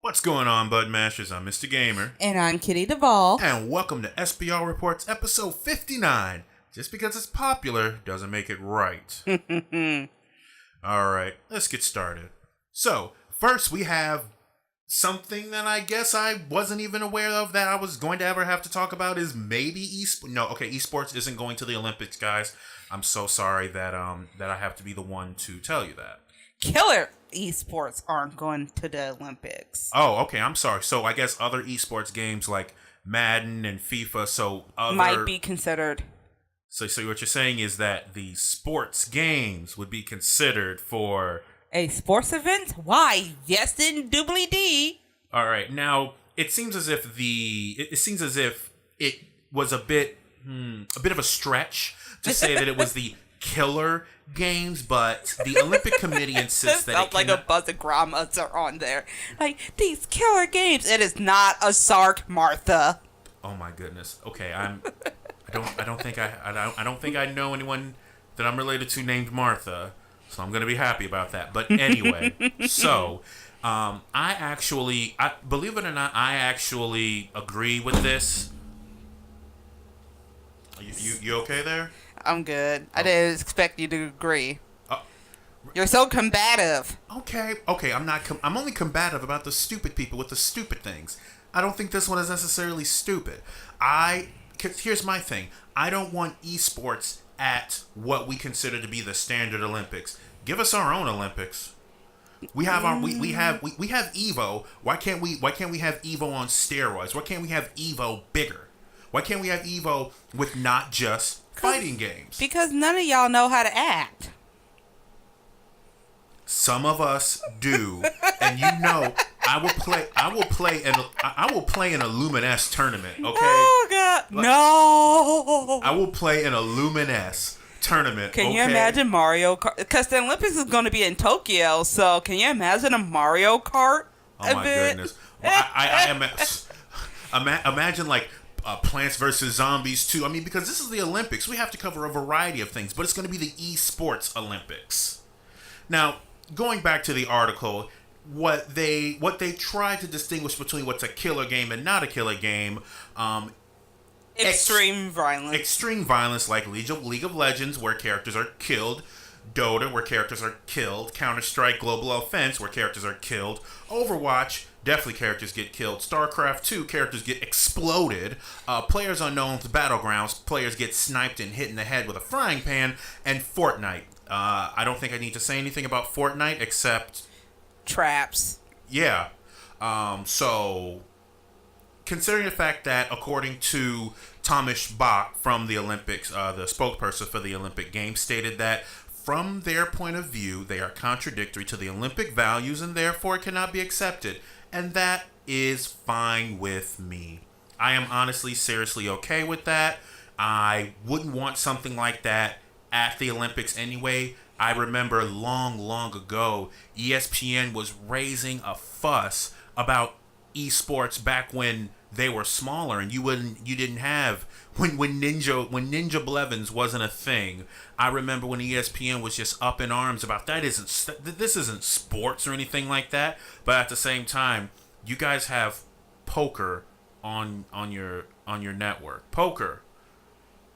What's going on, Bud Mashers? I'm Mr. Gamer. And I'm Kitty Duvall. And welcome to SBR Reports episode 59. Just because it's popular doesn't make it right. Alright, let's get started. So, first we have something that I guess I wasn't even aware of that I was going to ever have to talk about is maybe esports. No, okay, esports isn't going to the Olympics, guys. I'm so sorry that I have to be the one to tell you that. Killer esports aren't going to the Olympics. Oh, okay, I'm sorry. So I guess other esports games like Madden and FIFA, might be considered. So what you're saying is that the sports games would be considered for a sports event? Why? Yes, indubitably D. All right. Now it seems as if it was a bit of a stretch to say that it was the killer games, but the Olympic Committee insists that sounds like a bunch of grandmas are on there. Like, these killer games. It is not a Sark, Martha. Oh my goodness. Okay, I don't think I know anyone that I'm related to named Martha, so I'm gonna be happy about that. But anyway, so I believe it or not, I actually agree with this. You okay there? I'm good. I didn't expect you to agree. You're so combative. Okay. I'm only combative about the stupid people with the stupid things. I don't think this one is necessarily stupid. Here's my thing. I don't want esports at what we consider to be the standard Olympics. Give us our own Olympics. We have we have Evo. Why can't we have Evo on steroids? Why can't we have Evo bigger? Why can't we have Evo with not just fighting games? Because none of y'all know how to act. Some of us do, and I will play in a Luminesce tournament. Okay. Oh God, no! I will play in a Luminesce tournament. Can you imagine Mario Kart? Because the Olympics is going to be in Tokyo, so can you imagine a Mario Kart? Oh my goodness! Well, imagine like. Plants vs. Zombies too. I mean, because this is the Olympics, we have to cover a variety of things, but it's going to be the esports Olympics. Now, going back to the article, what they try to distinguish between what's a killer game and not a killer game, extreme violence. Extreme violence, like League of Legends, where characters are killed. Dota, where characters are killed. Counter-Strike Global Offense, where characters are killed. Overwatch, definitely characters get killed. StarCraft 2, characters get exploded. PlayerUnknown's Battlegrounds, players get sniped and hit in the head with a frying pan. And Fortnite. I don't think I need to say anything about Fortnite except traps. Yeah. So, considering the fact that, according to Thomas Bach from the Olympics, the spokesperson for the Olympic Games, stated that from their point of view, they are contradictory to the Olympic values and therefore cannot be accepted. And that is fine with me. I am honestly, seriously okay with that. I wouldn't want something like that at the Olympics anyway. I remember long ago, ESPN was raising a fuss about esports back when they were smaller, and you didn't have when Ninja Blevins wasn't a thing. I remember when ESPN was just up in arms about this isn't sports or anything like that. But at the same time, you guys have poker on your network. Poker.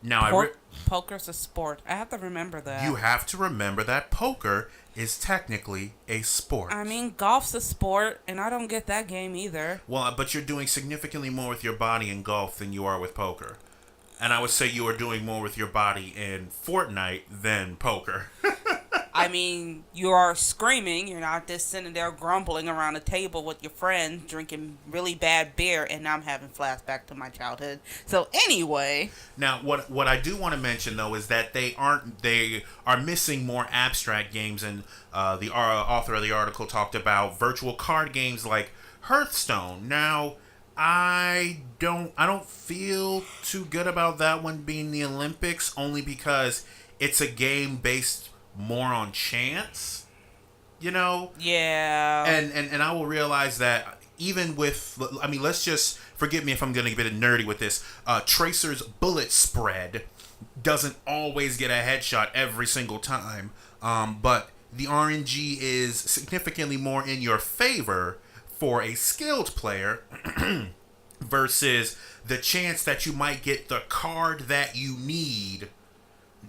Now poker's a sport. I have to remember that. You have to remember that poker is technically a sport. I mean, golf's a sport, and I don't get that game either. Well, but you're doing significantly more with your body in golf than you are with poker. And I would say you are doing more with your body in Fortnite than poker. I mean, you are screaming. You're not just sitting there grumbling around a table with your friends, drinking really bad beer, and I'm having flashback to my childhood. So anyway. Now, what I do want to mention, though, is that they are missing more abstract games, and the author of the article talked about virtual card games like Hearthstone. Now, I don't feel too good about that one being the Olympics, only because it's a game based more on chance, Yeah. And I will realize that even with, I mean, let's just, forgive me if I'm going to get a bit nerdy with this, Tracer's bullet spread doesn't always get a headshot every single time, but the RNG is significantly more in your favor for a skilled player versus the chance that you might get the card that you need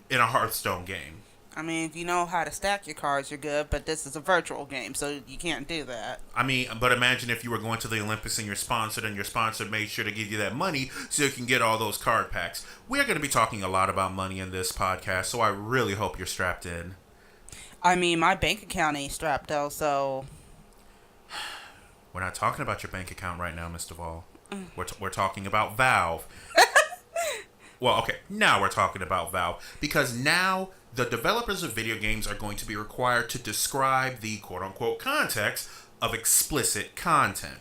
in a Hearthstone game. I mean, if you know how to stack your cards, you're good, but this is a virtual game, so you can't do that. I mean, but imagine if you were going to the Olympics and you're sponsored and your sponsor made sure to give you that money so you can get all those card packs. We're going to be talking a lot about money in this podcast, so I really hope you're strapped in. I mean, my bank account ain't strapped though, so... We're not talking about your bank account right now, Mr. Vol. We're talking about Valve. Well, okay, now we're talking about Valve because now the developers of video games are going to be required to describe the quote-unquote context of explicit content.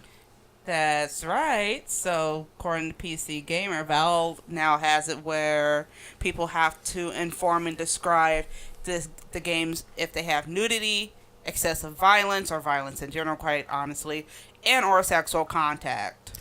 That's right. So, according to PC Gamer, Valve now has it where people have to inform and describe the games if they have nudity, excessive violence, or violence in general, quite honestly, and or sexual contact.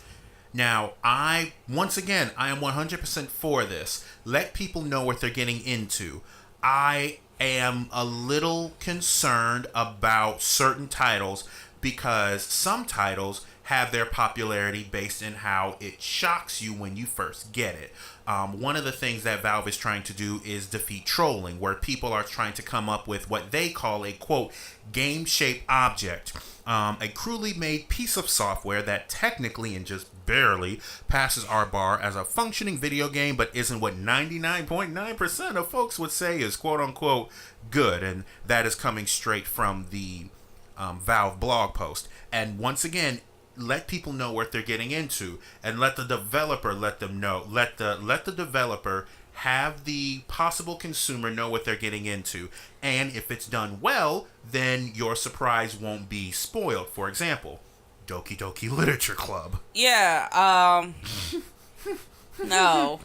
Now, I am 100% for this. Let people know what they're getting into. I am a little concerned about certain titles because some titles have their popularity based in how it shocks you when you first get it. One of the things that Valve is trying to do is defeat trolling, where people are trying to come up with what they call a, quote, game-shaped object. A crudely made piece of software that technically and just barely passes our bar as a functioning video game, but isn't what 99.9% of folks would say is quote-unquote good. And that is coming straight from the Valve blog post. And once again, let people know what they're getting into, and let the developer let them know. Let the developer have the possible consumer know what they're getting into. And if it's done well, then your surprise won't be spoiled. For example, Doki Doki Literature Club. Yeah, no.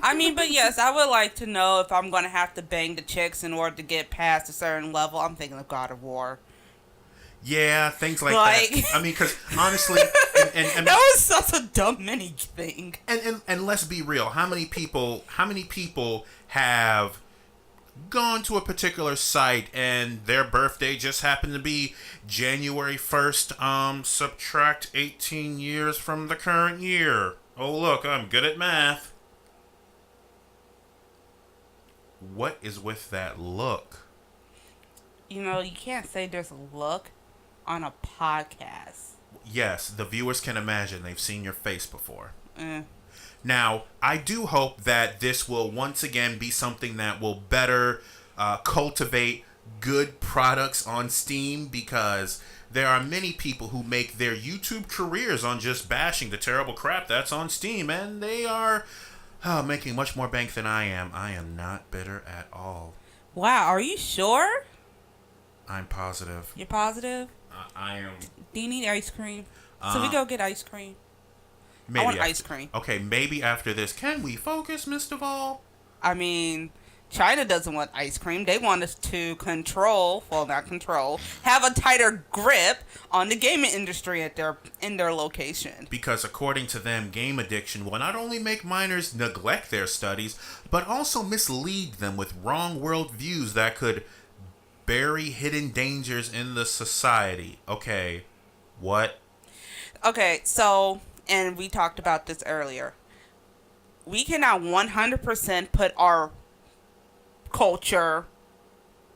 I mean, but yes, I would like to know if I'm going to have to bang the chicks in order to get past a certain level. I'm thinking of God of War. Yeah, things like that. I mean, because honestly, and that was such a dumb mini thing. And let's be real. How many people have gone to a particular site and their birthday just happened to be January 1st? Subtract 18 years from the current year. Oh, look, I'm good at math. What is with that look? You know, you can't say there's a look on a podcast. Yes, the viewers can imagine. They've seen your face before. Now, I do hope that this will once again be something that will better cultivate good products on Steam, because there are many people who make their YouTube careers on just bashing the terrible crap that's on Steam, and they are making much more bank than I am. I am not bitter at all. Wow, are you sure? I'm positive. You're positive? I am. Do you need ice cream? So we go get ice cream. Maybe I want ice cream. Okay, maybe after this. Can we focus, Mr. Vol? I mean, China doesn't want ice cream. They want us to have a tighter grip on the gaming industry in their location. Because according to them, game addiction will not only make minors neglect their studies, but also mislead them with wrong worldviews that could bury hidden dangers in the society. Okay, what? Okay, so, and we talked about this earlier. We cannot 100% put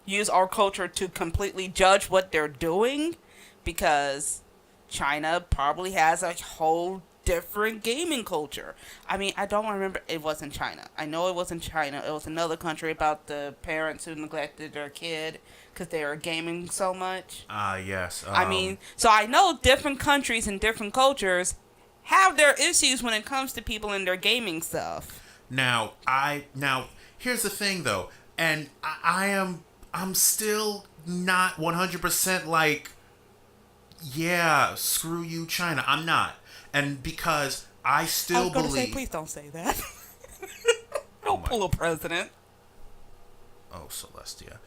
use our culture to completely judge what they're doing, because China probably has a whole different gaming culture. I mean, I don't remember. It wasn't China. I know it wasn't China. It was another country about the parents who neglected their kid because they were gaming so much. Yes. I mean, so I know different countries and different cultures have their issues when it comes to people and their gaming stuff. Now here's the thing though, and I'm still not 100% like, yeah, screw you, China. I'm not. And because I still believe... Say, please don't say that. Don't pull a president. Oh, Celestia.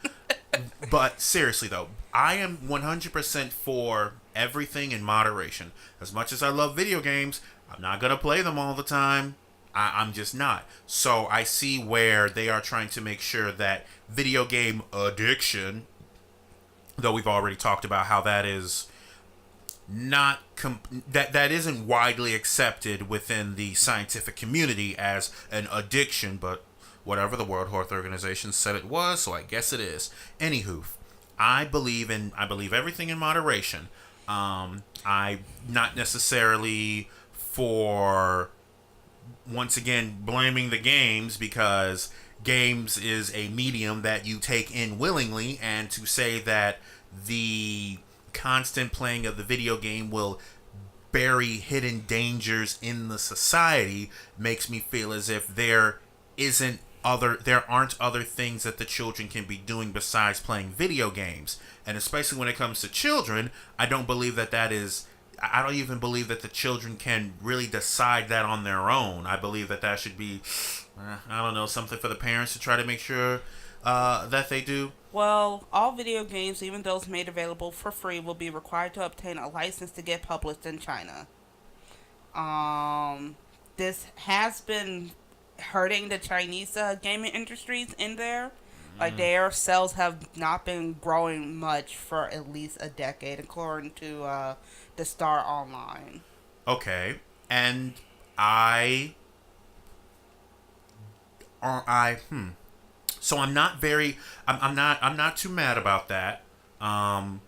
But seriously, though, I am 100% for everything in moderation. As much as I love video games, I'm not going to play them all the time. I'm just not. So I see where they are trying to make sure that video game addiction, though we've already talked about how that is that isn't widely accepted within the scientific community as an addiction, but whatever the World Health Organization said it was, so I guess it is. Anywho, I believe everything in moderation. I not necessarily for once again blaming the games, because games is a medium that you take in willingly, and to say that the constant playing of the video game will bury hidden dangers in the society makes me feel as if there aren't other things that the children can be doing besides playing video games. And especially when it comes to children, I don't even believe that the children can really decide that on their own. I believe that should be, I don't know, something for the parents to try to make sure that they do. Well, all video games, even those made available for free, will be required to obtain a license to get published in China. This has been hurting the Chinese gaming industries in there. Like, their sales have not been growing much for at least a decade, according to the Star Online. Okay, and I So I'm not too mad about that. I'm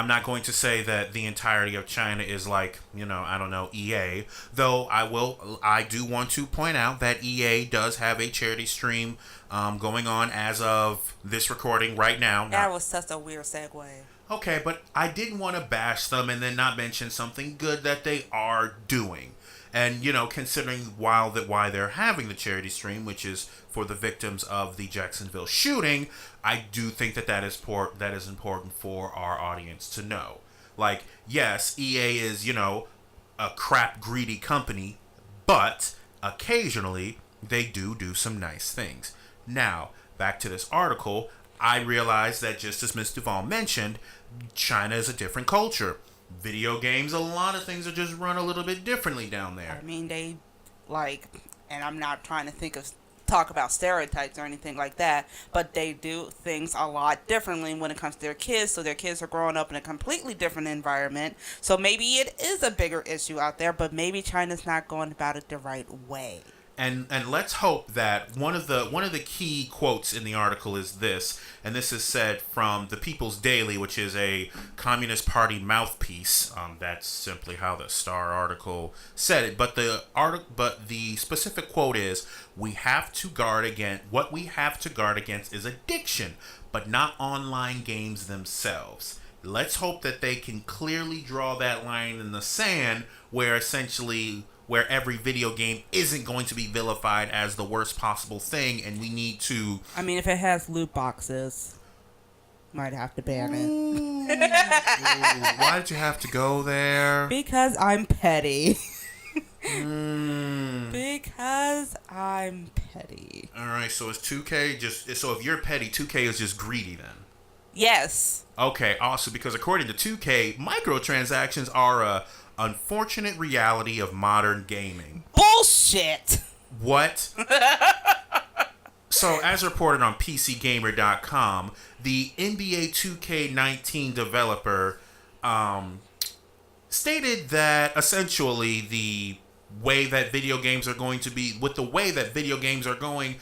not going to say that the entirety of China is like, I don't know, EA. Though I do want to point out that EA does have a charity stream going on as of this recording right now. That was such a weird segue. Okay, but I didn't want to bash them and then not mention something good that they are doing. And, considering why they're having the charity stream, which is for the victims of the Jacksonville shooting, I do think that is important for our audience to know. Like, yes, EA is, a crap greedy company, but occasionally they do some nice things. Now, back to this article, I realized that just as Ms. Duvall mentioned, China is a different culture. Video games, a lot of things are just run a little bit differently down there. I mean, they, and I'm not trying to talk about stereotypes or anything like that, but they do things a lot differently when it comes to their kids, so their kids are growing up in a completely different environment. So maybe it is a bigger issue out there, but maybe China's not going about it the right way. And let's hope that one of the key quotes in the article is this, and this is said from the People's Daily, which is a Communist Party mouthpiece. That's simply how the Star article said it. But the specific quote is, what we have to guard against is addiction, but not online games themselves. Let's hope that they can clearly draw that line in the sand where every video game isn't going to be vilified as the worst possible thing, and we need to... I mean, if it has loot boxes, might have to ban it. Ooh, why did you have to go there? Because I'm petty. Because I'm petty. Alright, so is 2K so if you're petty, 2K is just greedy then? Yes. Okay, also because according to 2K, microtransactions are a unfortunate reality of modern gaming. Bullshit! What? So, as reported on PCGamer.com, the NBA 2K19 developer stated that essentially the way that video games are going to be, with the way that video games are going,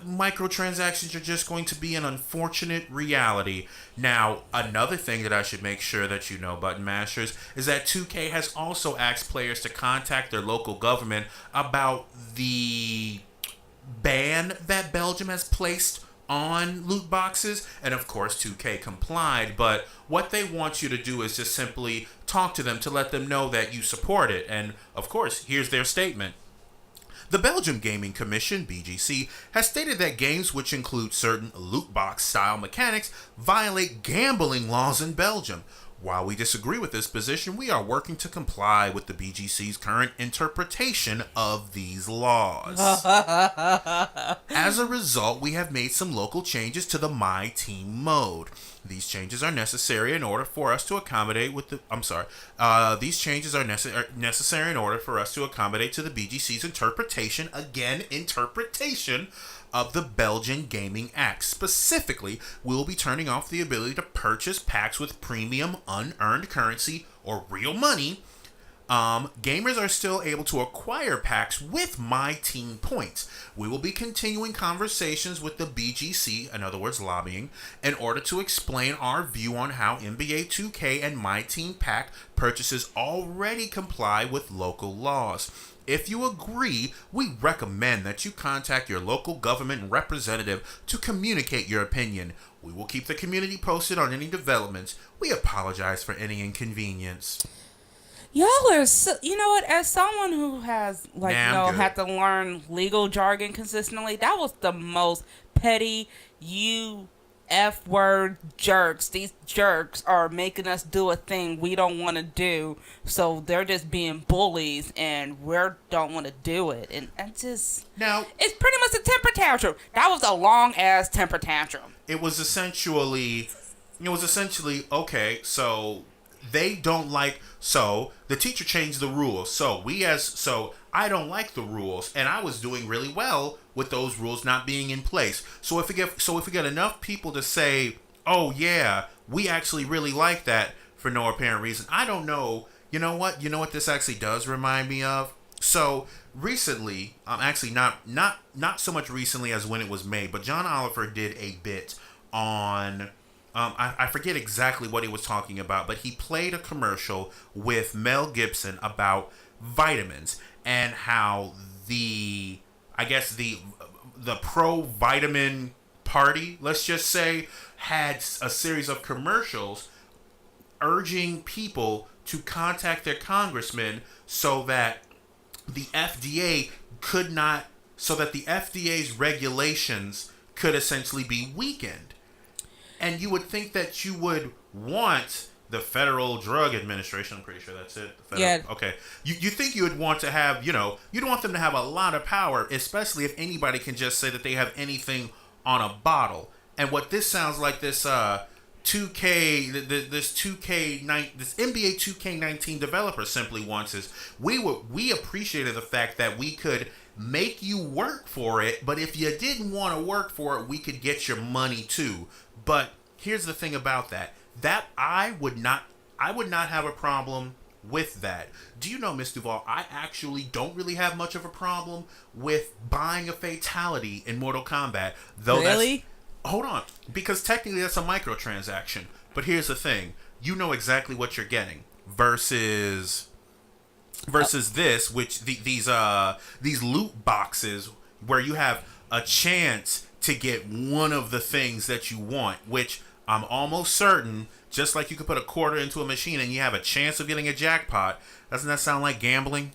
microtransactions are just going to be an unfortunate reality. Now, another thing that I should make sure that you know, Button Mashers, is that 2K has also asked players to contact their local government about the ban that Belgium has placed on loot boxes, and of course 2K complied, but what they want you to do is just simply talk to them to let them know that you support it. And of course, here's their statement. The Belgium Gaming Commission, BGC, has stated that games which include certain loot box style mechanics violate gambling laws in Belgium. While we disagree with this position, we are working to comply with the BGC's current interpretation of these laws. As a result, we have made some local changes to the My Team mode. These changes are necessary in order for us to accommodate with the... These changes are necessary in order for us to accommodate to the BGC's interpretation of the Belgian Gaming Act. Specifically, we'll be turning off the ability to purchase packs with premium unearned currency or real money, gamers are still able to acquire packs with My Team points. We will be continuing conversations with the BGC, in other words, lobbying, in order to explain our view on how NBA 2K and My Team pack purchases already comply with local laws. If you agree, we recommend that you contact your local government representative to communicate your opinion. We will keep the community posted on any developments. We apologize for any inconvenience. Y'all are so, you know what, as someone who has had to learn legal jargon consistently, that was the most petty F word jerks. These jerks are making us do a thing we don't want to do, so they're just being bullies and we don't want to do it. And just now it's pretty much a temper tantrum. That was a long ass temper tantrum. It was essentially okay, so they don't like, so the teacher changed the rules. So I don't like the rules, and I was doing really well with those rules not being in place. So if we get enough people to say, "Oh yeah, we actually really like that," for no apparent reason, I don't know. You know what this actually does remind me of? So recently, actually not so much recently as when it was made, but John Oliver did a bit on. I forget exactly what he was talking about, but he played a commercial with Mel Gibson about vitamins and how the pro vitamin party, let's just say, had a series of commercials urging people to contact their congressman so that the FDA's regulations could essentially be weakened. And you would think that you would want the Federal Drug Administration, I'm pretty sure that's it. Yeah. Okay. You think you would want to have, you'd want them to have a lot of power, especially if anybody can just say that they have anything on a bottle. And what this sounds like, this 2K, this NBA 2K19 developer simply wants is, we appreciated the fact that we could make you work for it, but if you didn't want to work for it, we could get your money too. But here's the thing about that I would not have a problem with that. Do you know, Miss Duval, I actually don't really have much of a problem with buying a fatality in Mortal Kombat. Though really? Hold on, because technically that's a microtransaction. But here's the thing: you know exactly what you're getting versus this, which these loot boxes where you have a chance to get one of the things that you want, which I'm almost certain, just like you could put a quarter into a machine and you have a chance of getting a jackpot. Doesn't that sound like gambling?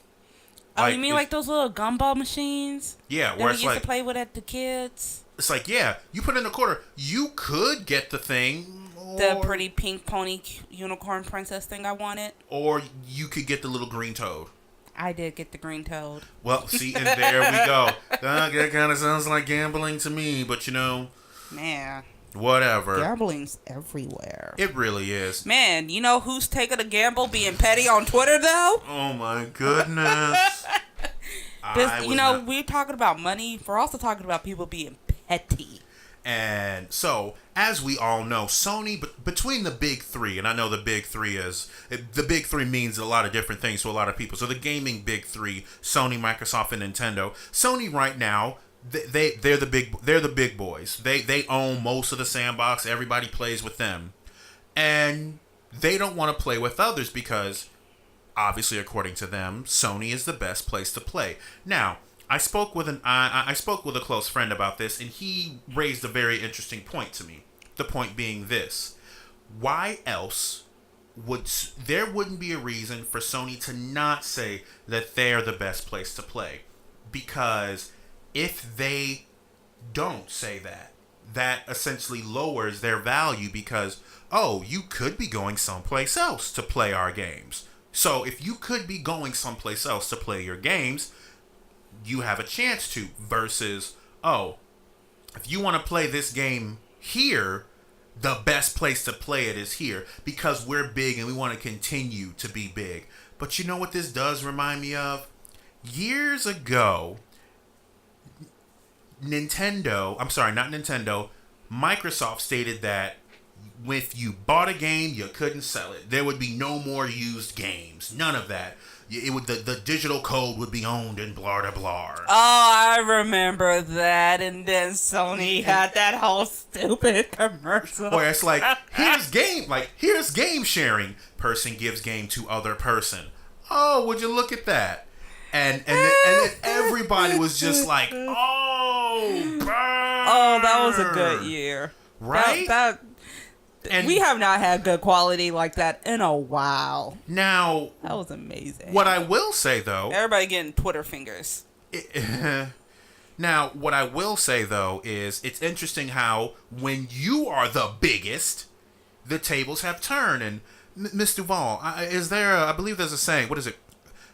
Oh, you mean like those little gumball machines? Yeah, where where we it's used like to play with at the kids. It's like, yeah, you put in a quarter, you could get the thing. The pretty pink pony unicorn princess thing I wanted. Or you could get the little green toad. I did get the green toad. Well, see, and there we go. That kind of sounds like gambling to me, but man, whatever. Gambling's everywhere. It really is. Man, you know who's taking a gamble being petty on Twitter, though? Oh, my goodness. We're talking about money. We're also talking about people being petty. And so, as we all know, Sony, between the big three, and I know the big three means a lot of different things to a lot of people. So the gaming big three, Sony, Microsoft, and Nintendo. Sony right now, they're the big boys. They own most of the sandbox. Everybody plays with them, and they don't want to play with others because, obviously, according to them, Sony is the best place to play. Now, I spoke with a close friend about this, and he raised a very interesting point to me. The point being this: why else wouldn't be a reason for Sony to not say that they're the best place to play? Because if they don't say that, that essentially lowers their value because, oh, you could be going someplace else to play our games. So if you could be going someplace else to play your games, you have a chance to, versus, oh, if you want to play this game here, the best place to play it is here because we're big and we want to continue to be big. But you know what this does remind me of? Years ago, Microsoft stated that if you bought a game, you couldn't sell it. There would be no more used games. None of that. It would the digital code would be owned and blah blah blah. Oh, I remember that. And then Sony had that whole stupid commercial where it's like, here's game sharing. Person gives game to other person. Oh, would you look at that? And then everybody was just like, oh, burn. Oh, that was a good year. Right? And we have not had good quality like that in a while. Now, that was amazing. What I will say, though... Everybody getting Twitter fingers. Now, what I will say, though, is it's interesting how when you are the biggest, the tables have turned. And, Ms. Duval, I believe there's a saying, what is it?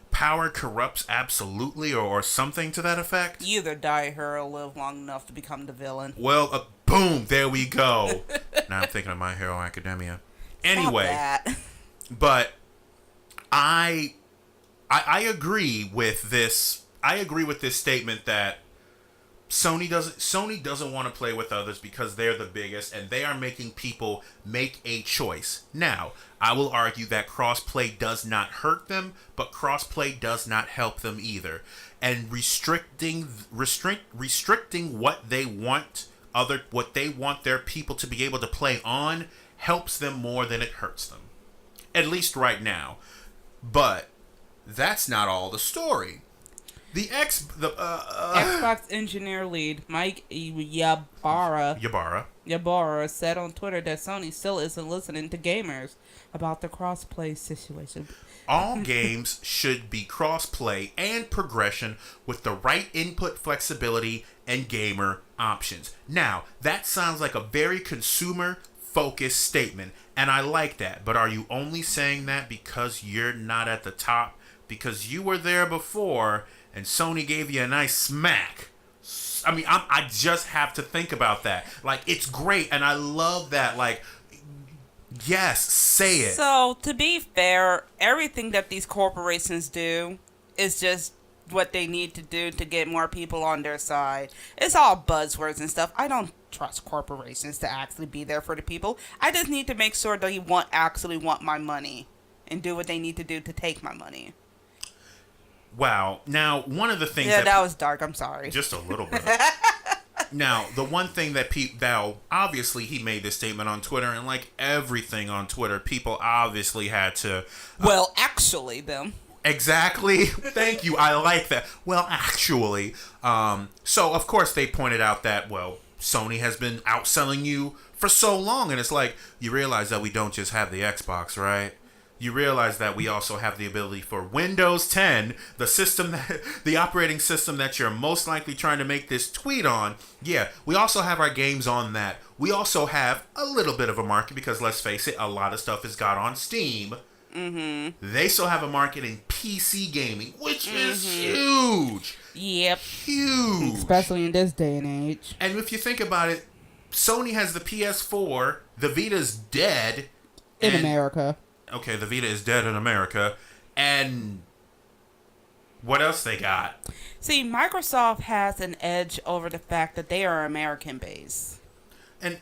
Power corrupts absolutely, or something to that effect? You either die here or live long enough to become the villain. Well, boom, there we go. Now I'm thinking of My Hero Academia. Anyway, but I agree with this. I agree with this statement that Sony doesn't want to play with others because they're the biggest and they are making people make a choice. Now, I will argue that crossplay does not hurt them, but crossplay does not help them either. And restricting what they want their people to be able to play on helps them more than it hurts them. At least right now. But that's not all the story. The Xbox engineer lead Mike Ybarra said on Twitter that Sony still isn't listening to gamers about the crossplay situation. All games should be crossplay and progression with the right input flexibility and gamer options. Now, that sounds like a very consumer-focused statement, and I like that. But are you only saying that because you're not at the top? Because you were there before, and Sony gave you a nice smack? I mean, I just have to think about that. Like, it's great, and I love that. Like, yes, say it. So, to be fair, everything that these corporations do is just what they need to do to get more people on their side. It's all buzzwords and stuff. I don't trust corporations to actually be there for the people. I just need to make sure they actually want my money and do what they need to do to take my money. Wow. Now, one of the things that was dark. I'm sorry. Just a little bit. Now, the one thing that obviously he made this statement on Twitter, and like everything on Twitter, people obviously had to... Well, actually, them. Exactly. Thank you. I like that. Well, actually. So, of course, they pointed out that, well, Sony has been outselling you for so long, and it's like, you realize that we don't just have the Xbox, right? You realize that we also have the ability for Windows 10, the operating system that you're most likely trying to make this tweet on. Yeah, we also have our games on that. We also have a little bit of a market because, let's face it, a lot of stuff is got on Steam. Mm-hmm. They still have a market in PC gaming, which is huge. Yep. Huge. Especially in this day and age. And if you think about it, Sony has the PS4, the Vita's dead. In America. Okay, the Vita is dead in America. And what else they got? See, Microsoft has an edge over the fact that they are American-based. And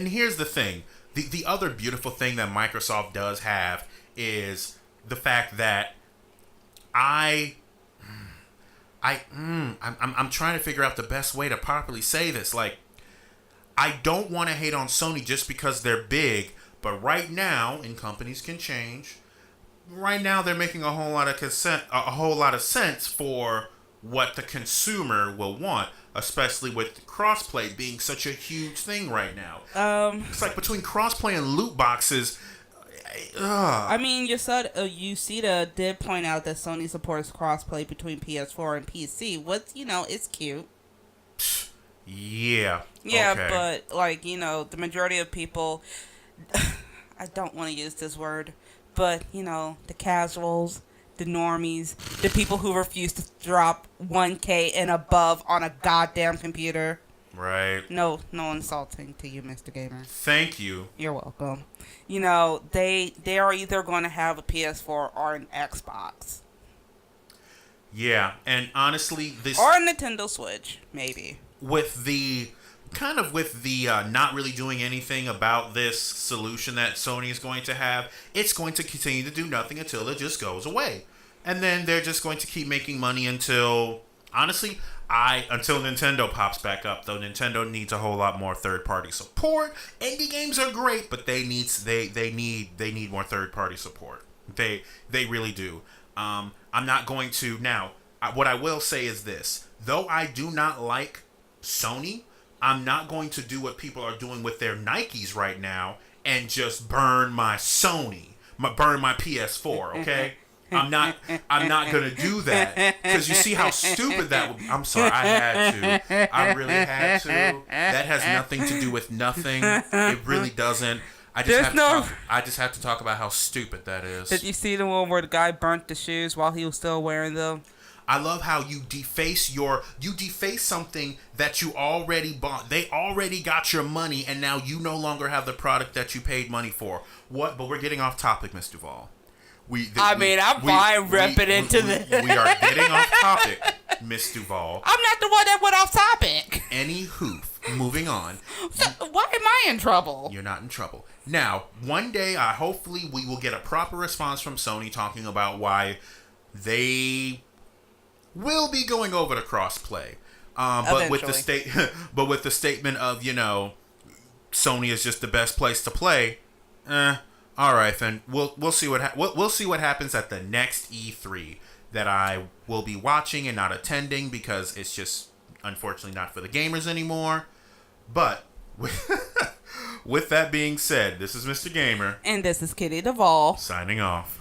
here's the thing. The other beautiful thing that Microsoft does have is the fact that I'm trying to figure out the best way to properly say this. Like, I don't want to hate on Sony just because they're big. But right now, and companies can change, right now they're making a whole lot of sense for what the consumer will want, especially with crossplay being such a huge thing right now. It's like between crossplay and loot boxes. I mean, Yusita did point out that Sony supports crossplay between PS4 and PC. It's cute. Yeah. Yeah, okay. But the majority of people. I don't want to use this word, but, the casuals, the normies, the people who refuse to drop 1K and above on a goddamn computer. Right. No insulting to you, Mr. Gamer. Thank you. You're welcome. They are either going to have a PS4 or an Xbox. Yeah, and honestly, or a Nintendo Switch, maybe. With the kind of with the not really doing anything about this solution that Sony is going to have, it's going to continue to do nothing until it just goes away. And then they're just going to keep making money until, honestly, until Nintendo pops back up. Though Nintendo needs a whole lot more third-party support. Indie games are great, but they need more third-party support. They really do. I'm not going to now. What I will say is this: though I do not like Sony, I'm not going to do what people are doing with their Nikes right now and just burn my Sony, burn my PS4. Okay. I'm not gonna do that, because you see how stupid that would be. I'm sorry, I had to. I really had to. That has nothing to do with nothing. It really doesn't. I just have to talk about how stupid that is. Did you see the one where the guy burnt the shoes while he was still wearing them? I love how you deface something that you already bought. They already got your money, and now you no longer have the product that you paid money for. What? But we're getting off topic, Miss Duval. I'm fine repping into this. We are getting off topic, Miss Duval. I'm not the one that went off topic. Any hoof. Moving on. So, why am I in trouble? You're not in trouble. Now, one day, hopefully we will get a proper response from Sony talking about why they will be going over to crossplay. But with the statement of, Sony is just the best place to play. All right, then we'll see we'll see what happens at the next E3 that I will be watching and not attending, because it's just unfortunately not for the gamers anymore. But with that being said, this is Mr. Gamer, and this is Kitty Duval, signing off.